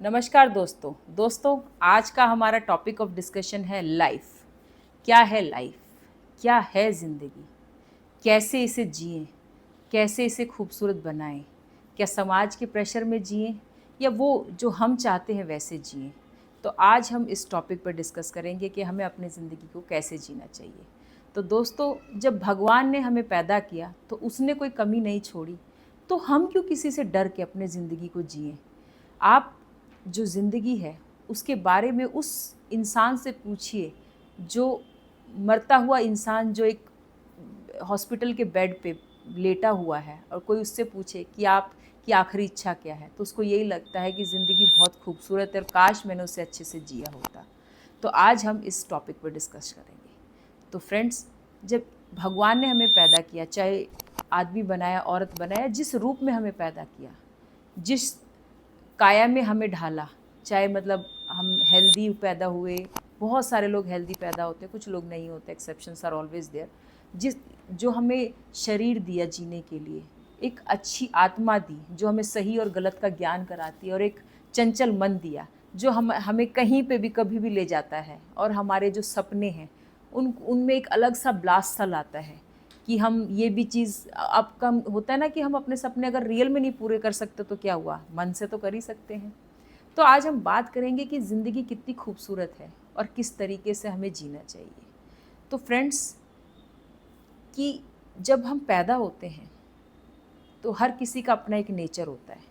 नमस्कार दोस्तों आज का हमारा टॉपिक ऑफ डिस्कशन है लाइफ। क्या है लाइफ? क्या है ज़िंदगी? कैसे इसे जिएं? कैसे इसे खूबसूरत बनाएं? क्या समाज के प्रेशर में जिएं या वो जो हम चाहते हैं वैसे जिएं? तो आज हम इस टॉपिक पर डिस्कस करेंगे कि हमें अपनी ज़िंदगी को कैसे जीना चाहिए। तो दोस्तों, जब भगवान ने हमें पैदा किया तो उसने कोई कमी नहीं छोड़ी, तो हम क्यों किसी से डर के अपने ज़िंदगी को जिएं? आप जो ज़िंदगी है उसके बारे में उस इंसान से पूछिए, जो मरता हुआ इंसान जो एक हॉस्पिटल के बेड पे लेटा हुआ है, और कोई उससे पूछे कि आपकी आखिरी इच्छा क्या है, तो उसको यही लगता है कि ज़िंदगी बहुत खूबसूरत है और काश मैंने उसे अच्छे से जिया होता। तो आज हम इस टॉपिक पर डिस्कस करेंगे। तो फ्रेंड्स, जब भगवान ने हमें पैदा किया, चाहे आदमी बनाया औरत बनाया, जिस रूप में हमें पैदा किया, जिस काया में हमें ढाला, चाहे मतलब हम हेल्दी पैदा हुए, बहुत सारे लोग हेल्दी पैदा होते हैं, कुछ लोग नहीं होते, एक्सेप्शंस आर ऑलवेज देयर। जिस जो हमें शरीर दिया जीने के लिए, एक अच्छी आत्मा दी जो हमें सही और गलत का ज्ञान कराती है, और एक चंचल मन दिया जो हमें कहीं पे भी कभी भी ले जाता है, और हमारे जो सपने हैं उनमें एक अलग सा ब्लास्ट सा लाता है कि हम ये भी चीज़, अब कम होता है ना कि हम अपने सपने अगर रियल में नहीं पूरे कर सकते तो क्या हुआ, मन से तो कर ही सकते हैं। तो आज हम बात करेंगे कि ज़िंदगी कितनी खूबसूरत है और किस तरीके से हमें जीना चाहिए। तो फ्रेंड्स, कि जब हम पैदा होते हैं तो हर किसी का अपना एक नेचर होता है।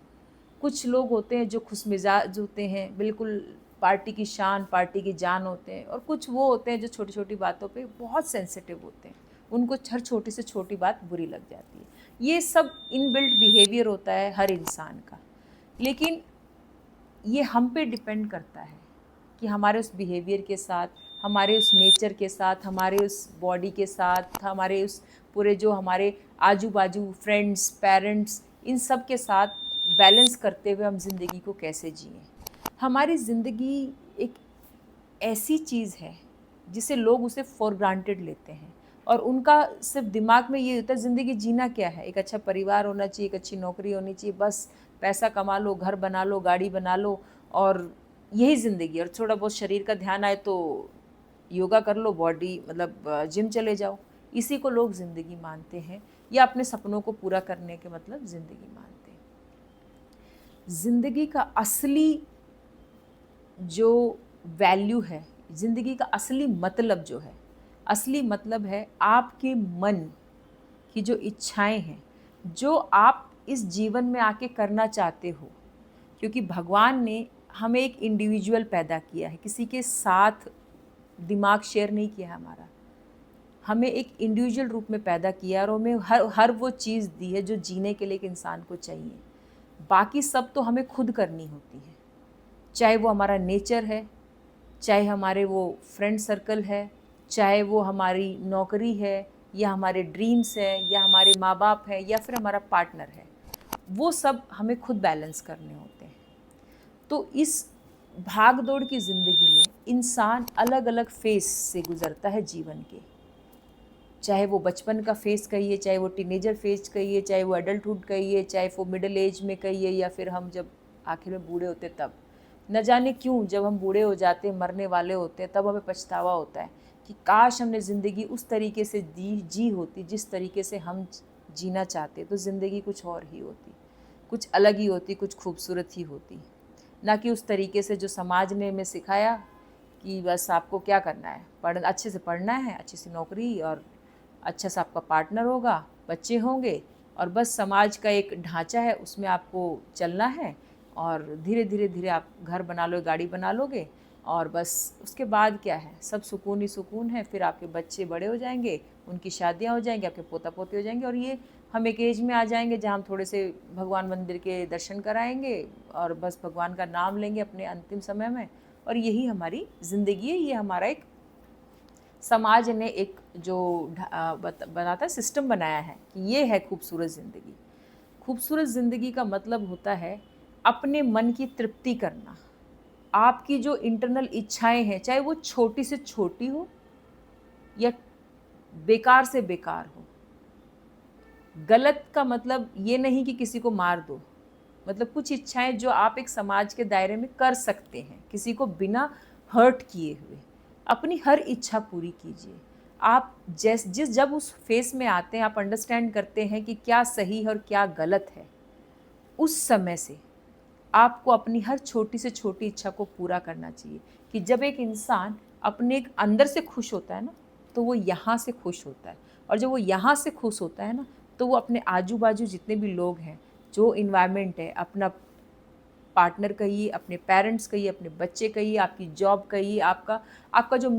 कुछ लोग होते हैं जो खुशमिजाज होते हैं, बिल्कुल पार्टी की शान पार्टी की जान होते हैं, और कुछ वो होते हैं जो छोटी छोटी बातों पे बहुत सेंसिटिव होते हैं, उनको हर छोटी से छोटी बात बुरी लग जाती है। ये सब इनबिल्ट बिहेवियर होता है हर इंसान का। लेकिन ये हम पे डिपेंड करता है कि हमारे उस बिहेवियर के साथ, हमारे उस नेचर के साथ, हमारे उस बॉडी के साथ, हमारे उस पूरे जो हमारे आजू बाजू फ्रेंड्स, पेरेंट्स, इन सब के साथ बैलेंस करते हुए हम ज़िंदगी को कैसे जिएं। हमारी ज़िंदगी एक ऐसी चीज़ है जिसे लोग उसे फॉर ग्रांटेड लेते हैं, और उनका सिर्फ दिमाग में ये होता है ज़िंदगी जीना क्या है, एक अच्छा परिवार होना चाहिए, एक अच्छी नौकरी होनी चाहिए, बस पैसा कमा लो, घर बना लो, गाड़ी बना लो, और यही ज़िंदगी। और थोड़ा बहुत शरीर का ध्यान आए तो योगा कर लो, बॉडी मतलब जिम चले जाओ। इसी को लोग ज़िंदगी मानते हैं, या अपने सपनों को पूरा करने के मतलब ज़िंदगी मानते हैं। ज़िंदगी का असली जो वैल्यू है, ज़िंदगी का असली मतलब जो है, असली मतलब है आपके मन की जो इच्छाएं हैं, जो आप इस जीवन में आके करना चाहते हो। क्योंकि भगवान ने हमें एक इंडिविजुअल पैदा किया है, किसी के साथ दिमाग शेयर नहीं किया है हमारा। हमें एक इंडिविजुअल रूप में पैदा किया और हमें हर वो चीज़ दी है जो जीने के लिए एक इंसान को चाहिए। बाकी सब तो हमें खुद करनी होती है, चाहे वो हमारा नेचर है, चाहे हमारे वो फ्रेंड सर्कल है, चाहे वो हमारी नौकरी है, या हमारे ड्रीम्स है, या हमारे माँ बाप है, या फिर हमारा पार्टनर है। वो सब हमें खुद बैलेंस करने होते हैं। तो इस भाग दौड़ की ज़िंदगी में इंसान अलग अलग फेस से गुज़रता है जीवन के। चाहे वो बचपन का फेस कहिए, चाहे वो टीनेजर फेस कहिए, चाहे वो एडल्टहुड कहिए, चाहे वो मिडिल एज में कहिए, या फिर हम जब आखिर में बूढ़े होते तब। न जाने क्यों जब हम बूढ़े हो जाते, मरने वाले होते हैं, तब हमें पछतावा होता है कि काश हमने ज़िंदगी उस तरीके से जी होती जिस तरीके से हम जीना चाहते, तो ज़िंदगी कुछ और ही होती, कुछ अलग ही होती, कुछ खूबसूरत ही होती। ना कि उस तरीके से जो समाज ने हमें सिखाया कि बस आपको क्या करना है, अच्छे से पढ़ना है, अच्छी सी नौकरी, और अच्छा सा आपका पार्टनर होगा, बच्चे होंगे, और बस समाज का एक ढांचा है उसमें आपको चलना है, और धीरे धीरे धीरे आप घर बना लो, गाड़ी बना लोगे, और बस उसके बाद क्या है, सब सुकून ही सुकून है। फिर आपके बच्चे बड़े हो जाएंगे, उनकी शादियां हो जाएंगी, आपके पोता पोती हो जाएंगे, और ये हम एक एज में आ जाएंगे जहाँ हम थोड़े से भगवान मंदिर के दर्शन कराएंगे, और बस भगवान का नाम लेंगे अपने अंतिम समय में, और यही हमारी ज़िंदगी है। ये हमारा एक समाज ने एक जो बनाता है सिस्टम बनाया है कि ये है खूबसूरत ज़िंदगी। खूबसूरत ज़िंदगी का मतलब होता है अपने मन की तृप्ति करना। आपकी जो इंटरनल इच्छाएं हैं, चाहे वो छोटी से छोटी हो या बेकार से बेकार हो। गलत का मतलब ये नहीं कि किसी को मार दो, मतलब कुछ इच्छाएं जो आप एक समाज के दायरे में कर सकते हैं, किसी को बिना हर्ट किए हुए। अपनी हर इच्छा पूरी कीजिए। आप जब उस फेस में आते हैं, आप अंडरस्टैंड करते हैं कि क्या सही है और क्या गलत है, उस समय से आपको अपनी हर छोटी से छोटी इच्छा को पूरा करना चाहिए। कि जब एक इंसान अपने एक अंदर से खुश होता है ना, तो वो यहाँ से खुश होता है, और जब वो यहाँ से खुश होता है ना, तो वो अपने आजू बाजू जितने भी लोग हैं, जो इन्वायरमेंट है, अपना पार्टनर कहिए, अपने पेरेंट्स कहिए, अपने बच्चे कहिए, आपकी जॉब कहिए, आपका आपका जो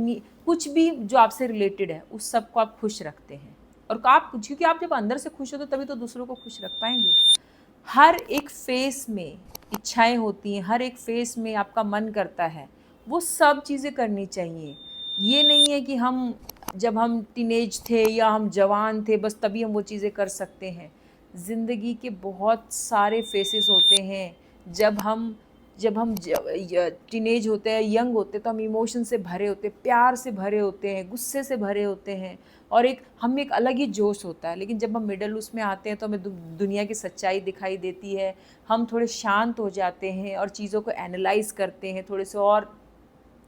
कुछ भी जो आपसे रिलेटेड है, उस सबको आप खुश रखते हैं। और आप क्योंकि आप जब अंदर से खुश होते हो तभी तो दूसरों को खुश रख पाएंगे। हर एक फेस में इच्छाएं होती हैं, हर एक फेस में आपका मन करता है, वो सब चीज़ें करनी चाहिए। ये नहीं है कि जब हम टीनेज थे या हम जवान थे बस तभी हम वो चीज़ें कर सकते हैं। ज़िंदगी के बहुत सारे फेसेस होते हैं। जब हम टीनेज होते हैं, यंग होते हैं, तो हम इमोशन से भरे होते हैं, प्यार से भरे होते हैं, गुस्से से भरे होते हैं, और हम एक अलग ही जोश होता है। लेकिन जब हम मिडल उसमें आते हैं तो हमें दुनिया की सच्चाई दिखाई देती है। हम थोड़े शांत हो जाते हैं और चीज़ों को एनालाइज करते हैं, थोड़े से और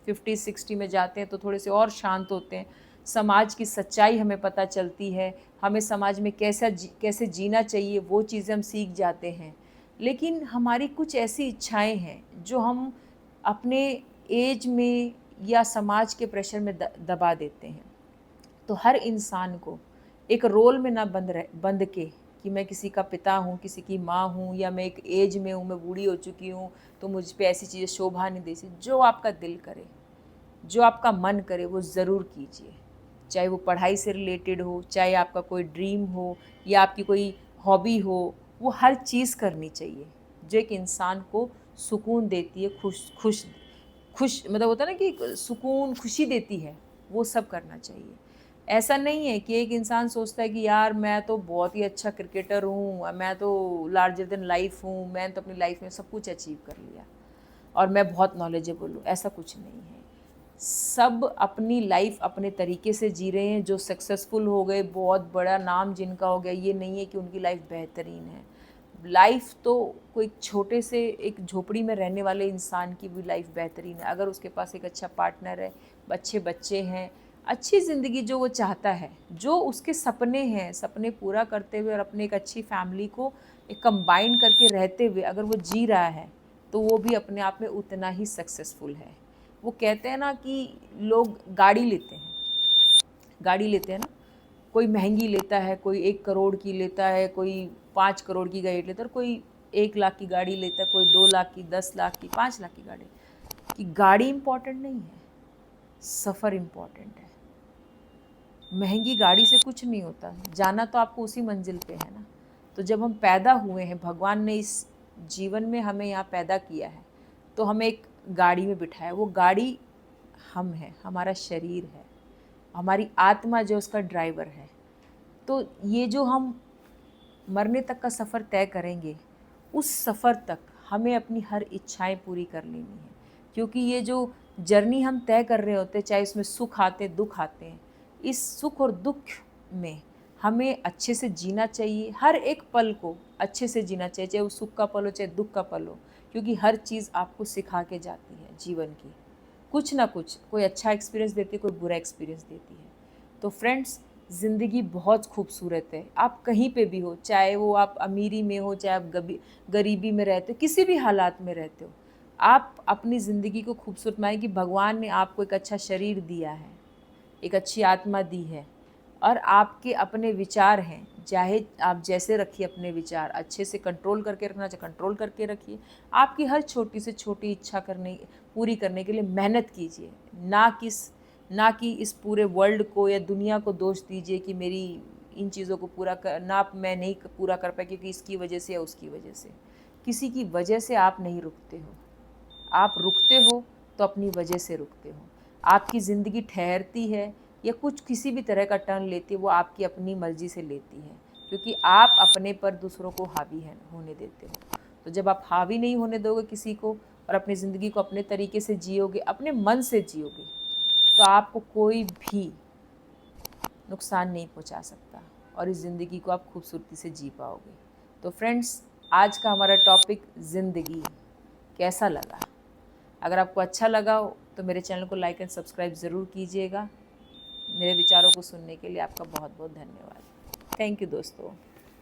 50-60 में जाते हैं तो थोड़े से और शांत होते हैं। समाज की सच्चाई हमें पता चलती है, हमें समाज में कैसे जीना चाहिए वो चीज़ें हम सीख जाते हैं। लेकिन हमारी कुछ ऐसी इच्छाएं हैं जो हम अपने एज में या समाज के प्रेशर में दबा देते हैं। तो हर इंसान को एक रोल में ना बंध के कि मैं किसी का पिता हूँ, किसी की माँ हूँ, या मैं एक एज में हूँ, मैं बूढ़ी हो चुकी हूँ तो मुझ पे ऐसी चीज़ें शोभा नहीं देती। जो आपका दिल करे, जो आपका मन करे वो ज़रूर कीजिए। चाहे वो पढ़ाई से रिलेटेड हो, चाहे आपका कोई ड्रीम हो या आपकी कोई हॉबी हो, वो हर चीज़ करनी चाहिए जो एक इंसान को सुकून देती है, खुश खुश खुश मतलब होता है ना कि सुकून खुशी देती है, वो सब करना चाहिए। ऐसा नहीं है कि एक इंसान सोचता है कि यार मैं तो बहुत ही अच्छा क्रिकेटर हूँ, मैं तो लार्जर देन लाइफ हूँ, मैं तो अपनी लाइफ में सब कुछ अचीव कर लिया और मैं बहुत नॉलेजेबल हूँ। ऐसा कुछ नहीं है। सब अपनी लाइफ अपने तरीके से जी रहे हैं। जो सक्सेसफुल हो गए, बहुत बड़ा नाम जिनका हो गया, ये नहीं है कि उनकी लाइफ बेहतरीन है। लाइफ तो कोई छोटे से एक झोपड़ी में रहने वाले इंसान की भी लाइफ बेहतरीन है, अगर उसके पास एक अच्छा पार्टनर है, अच्छे बच्चे हैं, अच्छी ज़िंदगी जो वो चाहता है, जो उसके सपने हैं, सपने पूरा करते हुए और अपने एक अच्छी फैमिली को एक कंबाइन करके रहते हुए अगर वो जी रहा है, तो वो भी अपने आप में उतना ही सक्सेसफुल है। वो कहते हैं ना कि लोग गाड़ी लेते हैं ना, कोई महंगी लेता है, कोई 1 करोड़ की लेता है, कोई 5 करोड़ की गाड़ी लेता है, और कोई 1 लाख की गाड़ी लेता है, कोई 2 लाख की, 10 लाख की, 5 लाख की गाड़ी। कि गाड़ी इम्पॉर्टेंट नहीं है, सफ़र इम्पॉर्टेंट है। महंगी गाड़ी से कुछ नहीं होता, जाना तो आपको उसी मंजिल पे है ना। तो जब हम पैदा हुए हैं, भगवान ने इस जीवन में हमें यहाँ पैदा किया है, तो हमें एक गाड़ी में बिठाया। वो गाड़ी हम हैं, हमारा शरीर है, हमारी आत्मा जो उसका ड्राइवर है। तो ये जो हम मरने तक का सफ़र तय करेंगे, उस सफ़र तक हमें अपनी हर इच्छाएं पूरी कर लेनी है। क्योंकि ये जो जर्नी हम तय कर रहे होते हैं, चाहे इसमें सुख आते दुख आते हैं, इस सुख और दुख में हमें अच्छे से जीना चाहिए। हर एक पल को अच्छे से जीना चाहिए, चाहे वो सुख का पल हो चाहे दुख का पल हो, क्योंकि हर चीज़ आपको सिखा के जाती है जीवन की। कुछ ना कुछ, कोई अच्छा एक्सपीरियंस देती है, कोई बुरा एक्सपीरियंस देती है। तो फ्रेंड्स, ज़िंदगी बहुत खूबसूरत है। आप कहीं पे भी हो, चाहे वो आप अमीरी में हो, चाहे आप गरीबी में रहते हो, किसी भी हालात में रहते हो, आप अपनी ज़िंदगी को खूबसूरत मानिए कि भगवान ने आपको एक अच्छा शरीर दिया है, एक अच्छी आत्मा दी है, और आपके अपने विचार हैं। चाहे आप जैसे रखिए अपने विचार, अच्छे से कंट्रोल करके रखना चाहे कंट्रोल करके रखिए। आपकी हर छोटी से छोटी इच्छा पूरी करने के लिए मेहनत कीजिए। ना कि इस पूरे वर्ल्ड को या दुनिया को दोष दीजिए कि मेरी इन चीज़ों को मैं नहीं पूरा कर पाई क्योंकि इसकी वजह से या उसकी वजह से। किसी की वजह से आप नहीं रुकते हो। आप रुकते हो तो अपनी वजह से रुकते हो। आपकी ज़िंदगी ठहरती है या कुछ किसी भी तरह का टर्न लेती है, वो आपकी अपनी मर्ज़ी से लेती है, क्योंकि आप अपने पर दूसरों को हावी होने देते हो। तो जब आप हावी नहीं होने दोगे किसी को और अपनी ज़िंदगी को अपने तरीके से जियोगे, अपने मन से जियोगे, तो आपको कोई भी नुकसान नहीं पहुंचा सकता और इस ज़िंदगी को आप खूबसूरती से जी पाओगे। तो फ्रेंड्स, आज का हमारा टॉपिक ज़िंदगी कैसा लगा। अगर आपको अच्छा लगा हो तो मेरे चैनल को लाइक एंड सब्सक्राइब ज़रूर कीजिएगा। मेरे विचारों को सुनने के लिए आपका बहुत बहुत धन्यवाद। थैंक यू दोस्तों।